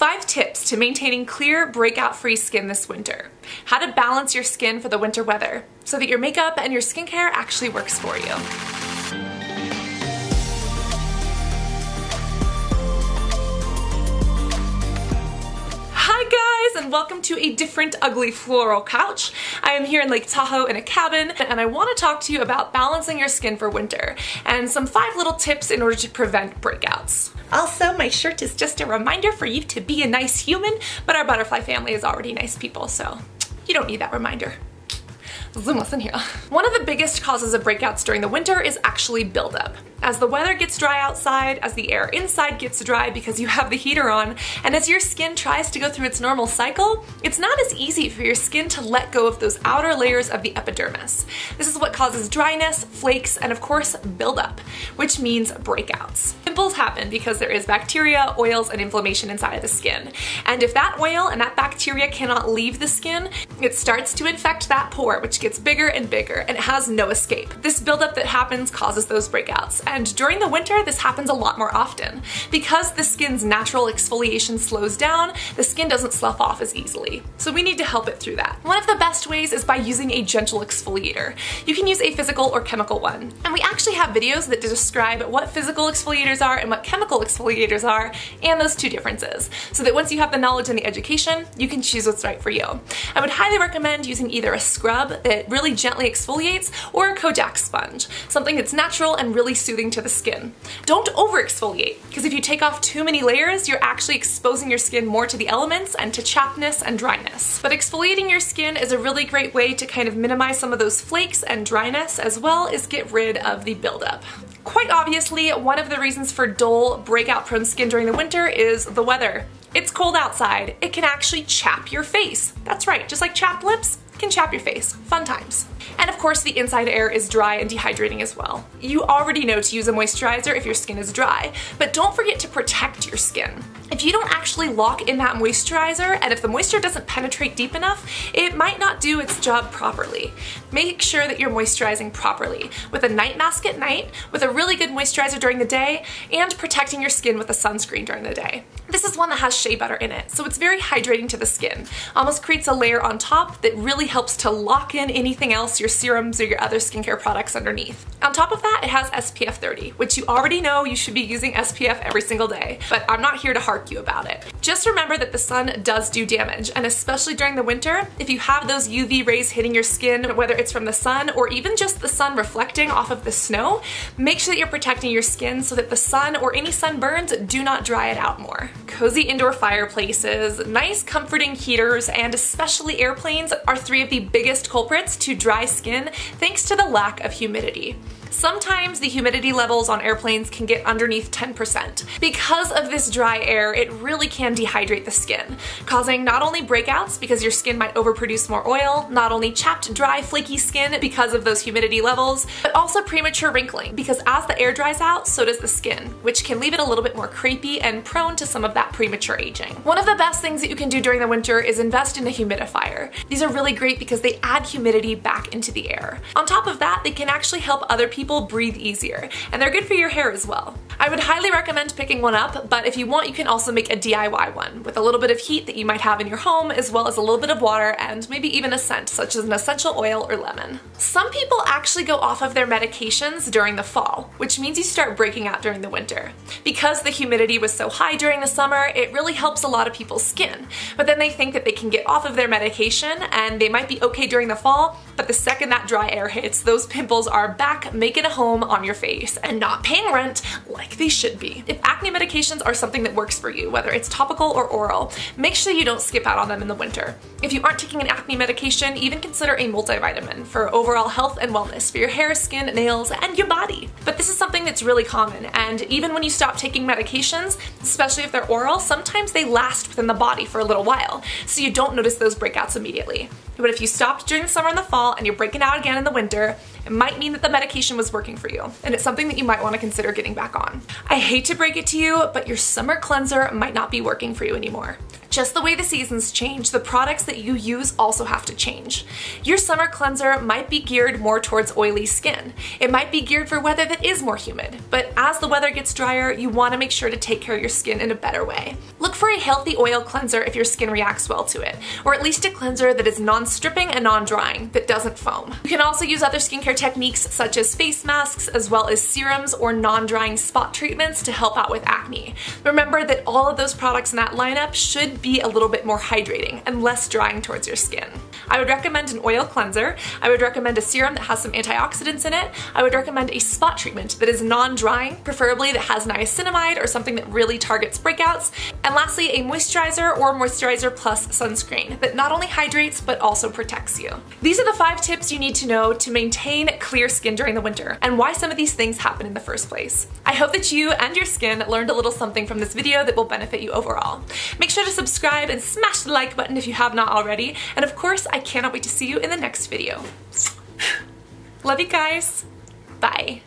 5 tips to maintaining clear, breakout-free skin this winter. How to balance your skin for the winter weather so that your makeup and your skincare actually works for you. Hi guys, and welcome to a different ugly floral couch. I am here in Lake Tahoe in a cabin, and I want to talk to you about balancing your skin for winter and some 5 little tips in order to prevent breakouts. Also, my shirt is just a reminder for you to be a nice human, but our butterfly family is already nice people, so you don't need that reminder. Zoom us in here. One of the biggest causes of breakouts during the winter is actually buildup. As the weather gets dry outside, as the air inside gets dry because you have the heater on, and as your skin tries to go through its normal cycle, it's not as easy for your skin to let go of those outer layers of the epidermis. This is what causes dryness, flakes, and of course, buildup, which means breakouts. Pimples happen because there is bacteria, oils, and inflammation inside of the skin. And if that oil and that bacteria cannot leave the skin, it starts to infect that pore, which gets bigger and bigger, and it has no escape. This buildup that happens causes those breakouts. And during the winter, this happens a lot more often. Because the skin's natural exfoliation slows down, the skin doesn't slough off as easily. So we need to help it through that. One of the best ways is by using a gentle exfoliator. You can use a physical or chemical one. And we actually have videos that describe what physical exfoliators are and what chemical exfoliators are, and those two differences. So that once you have the knowledge and the education, you can choose what's right for you. I would highly recommend using either a scrub that really gently exfoliates or a Kojak sponge, something that's natural and really soothing to the skin. Don't over exfoliate, because if you take off too many layers, you're actually exposing your skin more to the elements and to chappedness and dryness. But exfoliating your skin is a really great way to kind of minimize some of those flakes and dryness, as well as get rid of the buildup. Quite obviously, one of the reasons for dull, breakout-prone skin during the winter is the weather. It's cold outside. It can actually chap your face. That's right, just like chapped lips, it can chap your face. Fun times. And of course, the inside air is dry and dehydrating as well. You already know to use a moisturizer if your skin is dry, but don't forget to protect your skin. If you don't actually lock in that moisturizer, and if the moisture doesn't penetrate deep enough, it might not do its job properly. Make sure that you're moisturizing properly, with a night mask at night, with a really good moisturizer during the day, and protecting your skin with a sunscreen during the day. This is one that has Shae Butter in it, so it's very hydrating to the skin. Almost creates a layer on top that really helps to lock in anything else, your serums or your other skincare products underneath. On top of that, it has SPF 30, which you already know you should be using SPF every single day, but I'm not here to harp you about it. Just remember that the sun does do damage, and especially during the winter, if you have those UV rays hitting your skin, whether it's from the sun or even just the sun reflecting off of the snow, make sure that you're protecting your skin so that the sun or any sunburns do not dry it out more. Cozy indoor fireplaces, nice comforting heaters, and especially airplanes are 3 of the biggest culprits to dry skin thanks to the lack of humidity. Sometimes the humidity levels on airplanes can get underneath 10%. Because of this dry air, it really can dehydrate the skin, causing not only breakouts because your skin might overproduce more oil, not only chapped, dry, flaky skin because of those humidity levels, but also premature wrinkling because as the air dries out, so does the skin, which can leave it a little bit more crepey and prone to some of that premature aging. One of the best things that you can do during the winter is invest in a humidifier. These are really great because they add humidity back into the air. On top of that, they can actually help other people breathe easier, and they're good for your hair as well. I would highly recommend picking one up, but if you want, you can also make a DIY one with a little bit of heat that you might have in your home, as well as a little bit of water and maybe even a scent, such as an essential oil or lemon. Some people actually go off of their medications during the fall, which means you start breaking out during the winter. Because the humidity was so high during the summer, it really helps a lot of people's skin, but then they think that they can get off of their medication and they might be okay during the fall, but the second that dry air hits, those pimples are back making a home on your face and not paying rent like they should be. If acne medications are something that works for you, whether it's topical or oral, make sure you don't skip out on them in the winter. If you aren't taking an acne medication, even consider a multivitamin for overall health and wellness for your hair, skin, nails, and your body. But this is something that's really common, and even when you stop taking medications, especially if they're oral, sometimes they last within the body for a little while, so you don't notice those breakouts immediately. But if you stopped during the summer and the fall and you're breaking out again in the winter, it might mean that the medication was working for you, and it's something that you might want to consider getting back on. I hate to break it to you, but your summer cleanser might not be working for you anymore. Just the way the seasons change, the products that you use also have to change. Your summer cleanser might be geared more towards oily skin. It might be geared for weather that is more humid, but as the weather gets drier, you want to make sure to take care of your skin in a better way. Look for a healthy oil cleanser if your skin reacts well to it, or at least a cleanser that is non-stripping and non-drying, that doesn't foam. You can also use other skincare techniques such as face masks, as well as serums or non-drying spot treatments to help out with acne. Remember that all of those products in that lineup should be a little bit more hydrating and less drying towards your skin. I would recommend an oil cleanser. I would recommend a serum that has some antioxidants in it. I would recommend a spot treatment that is non-drying, preferably that has niacinamide or something that really targets breakouts. And lastly, a moisturizer or moisturizer plus sunscreen that not only hydrates but also protects you. These are the 5 tips you need to know to maintain clear skin during the winter and why some of these things happen in the first place. I hope that you and your skin learned a little something from this video that will benefit you overall. Make sure to subscribe and smash the like button if you have not already. And of course, I cannot wait to see you in the next video. Love you guys. Bye.